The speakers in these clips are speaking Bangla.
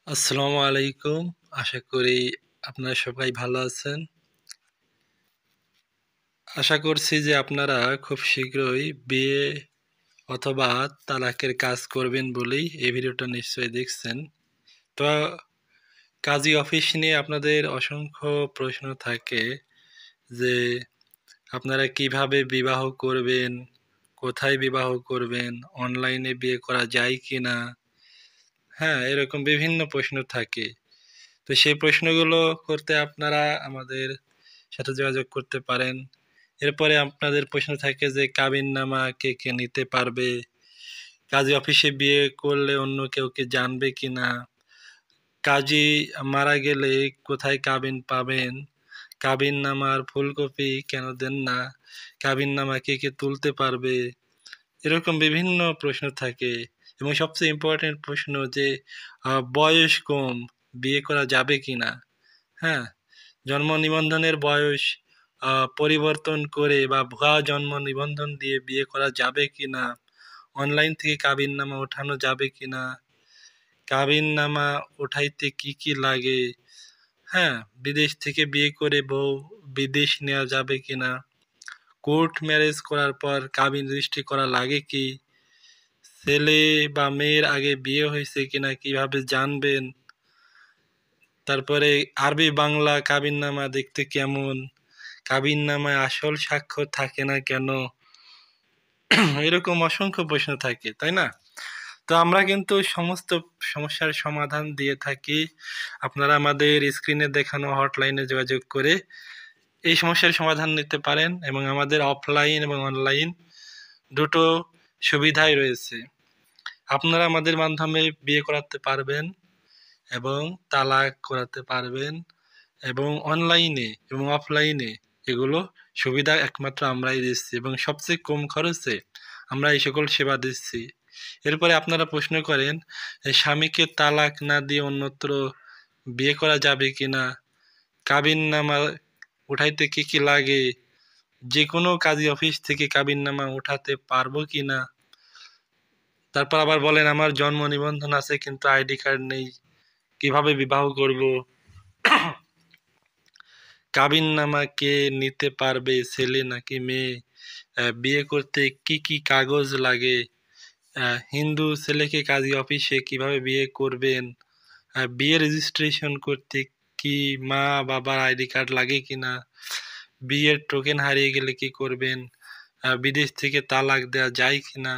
আসসালামু আলাইকুম। আশা করি আপনারা সবাই ভালো আছেন। আশা করছি যে আপনারা খুব শীঘ্রই বিয়ে অথবা তালাকের কাজ করবেন বলেই এই ভিডিওটা নিশ্চয়ই দেখছেন। তো কাজী অফিস নিয়ে আপনাদের অসংখ্য প্রশ্ন থাকে যে আপনারা কিভাবে বিবাহ করবেন, কোথায় বিবাহ করবেন, অনলাইনে বিয়ে করা যায় কিনা, হ্যাঁ, এরকম বিভিন্ন প্রশ্ন থাকে। তো সেই প্রশ্নগুলো করতে আপনারা আমাদের সাথে যোগাযোগ করতে পারেন। এরপরে আপনাদের প্রশ্ন থাকে যে কাবিননামা কে কে নিতে পারবে, কাজী অফিসে বিয়ে করলে অন্য কেউ কি জানবে কিনা, কাজী মারা গেলে কোথায় কাবিন পাবেন, কাবিননামার ফুল কপি কেন দেন না, কাবিননামা কে কে তুলতে পারবে, এরকম বিভিন্ন প্রশ্ন থাকে। এবং সবচেয়ে ইম্পর্টেন্ট প্রশ্ন যে বয়স কম, বিয়ে করা যাবে কিনা। হ্যাঁ, জন্ম নিবন্ধনের বয়স পরিবর্তন করে বা ভুয়া জন্ম নিবন্ধন দিয়ে বিয়ে করা যাবে কিনা, অনলাইন থেকে কাবিননামা ওঠানো যাবে কিনা, কাবিননামা ওঠাইতে কি কি লাগে, হ্যাঁ, বিদেশ থেকে বিয়ে করে বউ বিদেশ নেওয়া যাবে কিনা, কোর্ট ম্যারেজ করার পর কাবিন রেজিস্ট্রি করা লাগে কি, ছেলে বা মেয়ের আগে বিয়ে হয়েছে কিনা কিভাবে জানবেন, তারপরে আরবি বাংলা কাবিননামা দেখতে কেমন, কাবিননামায় আসল স্বাক্ষর থাকে না কেন, এরকম অসংখ্য প্রশ্ন থাকে, তাই না? তো আমরা কিন্তু সমস্ত সমস্যার সমাধান দিয়ে থাকি। আপনারা আমাদের স্ক্রিনে দেখানো হটলাইনে যোগাযোগ করে এই সমস্যার সমাধান নিতে পারেন এবং আমাদের অফলাইন এবং অনলাইন দুটো সুবিধাই রয়েছে। আপনারা আমাদের মাধ্যমে বিয়ে করাতে পারবেন এবং তালাক করাতে পারবেন এবং অনলাইনে এবং অফলাইনে এগুলো সুবিধা একমাত্র আমরাই দিচ্ছি এবং সবচেয়ে কম খরচে আমরা এই সকল সেবা দিচ্ছি। এরপরে আপনারা প্রশ্ন করেন স্বামীকে তালাক না দিয়ে অন্যত্র বিয়ে করা যাবে কিনা, কাবিননামা উঠাইতে কি কি লাগে, যে কোনো কাজী অফিস থেকে কাবিননামা উঠাতে পারবো কিনা, তারপর আবার বলেন আমার জন্ম নিবন্ধন আছে কিন্তু আইডি কার্ড নেই, কিভাবে বিবাহ করব, কাবিননামা কে নিতে পারবে, ছেলে নাকি মেয়ে, বিয়ে করতে কি কি কাগজ লাগে, হিন্দু ছেলেকে কাজী অফিসে কিভাবে বিয়ে করবেন, বিয়ে রেজিস্ট্রেশন করতে কি মা বাবার আইডি কার্ড লাগে কিনা, বিয়ের টোকেন হারিয়ে গেলে কি করবেন, বিদেশ থেকে তালাক দেওয়া যায় কিনা,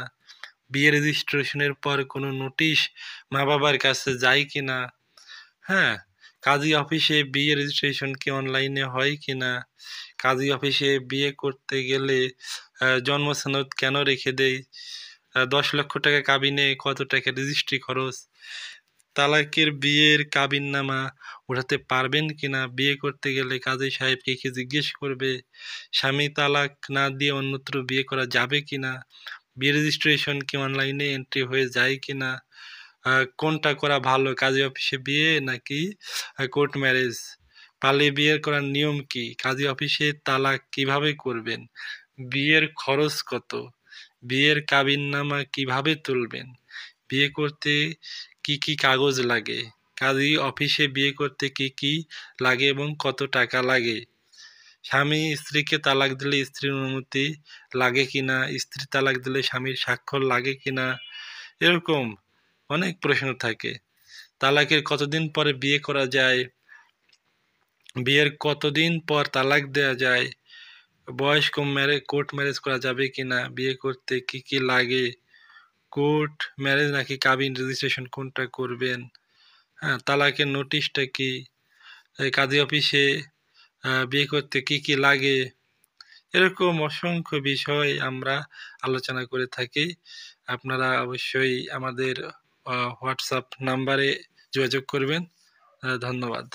বিয়ে রেজিস্ট্রেশনের পর কোনো নোটিশ মা বাবার কাছে যায় কিনা, হ্যাঁ, কাজী অফিসে বিয়ে রেজিস্ট্রেশন কি অনলাইনে হয় কিনা, কাজী অফিসে বিয়ে করতে গেলে জন্ম সনদ কেন রেখে দেয়, 10 লক্ষ টাকা কাবিনে কত টাকা রেজিস্ট্রি খরচ, তালাকের বিয়ের কাবিননামা উঠাতে পারবেন কিনা, বিয়ে করতে গেলে কাজী সাহেব কি কি জিজ্ঞেস করবে, স্বামী তালাক না দিয়ে অন্যত্র বিয়ে করা যাবে কিনা, বিয়ে রেজিস্ট্রেশন কি অনলাইনে এন্ট্রি হয়ে যায় কিনা, কোনটা করা ভালো, কাজী অফিসে বিয়ে নাকি কোর্ট ম্যারেজ, পালিয়ে বিয়ে করার নিয়ম কি, কাজী অফিসে তালাক কিভাবে করবেন, বিয়ের খরচ কত, বিয়ের কাবিননামা কিভাবে তুলবেন, বিয়ে করতে কি কি কাগজ লাগে, কাজী অফিসে বিয়ে করতে কি কি লাগে এবং কত টাকা লাগে, স্বামী স্ত্রীকে তালাক দিলে স্ত্রীর অনুমতি লাগে কিনা, স্ত্রী তালাক দিলে স্বামীর স্বাক্ষর লাগে কিনা, এরকম অনেক প্রশ্ন থাকে। তালাকের কতদিন পরে বিয়ে করা যায়, বিয়ের কতদিন পর তালাক দেওয়া যায়, বয়স কম কোর্ট ম্যারেজ করা যাবে কিনা, বিয়ে করতে কি কি লাগে, কোর্ট ম্যারেজ নাকি কাবিন রেজিস্ট্রেশন কোনটা করবেন, হ্যাঁ, তালাকের নোটিশটা কি, কাজী অফিসে বিয়ে করতে কি কি লাগে, এরকম অসংখ্য বিষয় আমরা আলোচনা করে থাকি। আপনারা অবশ্যই আমাদের হোয়াটসঅ্যাপ নাম্বারে যোগাযোগ করবেন। ধন্যবাদ।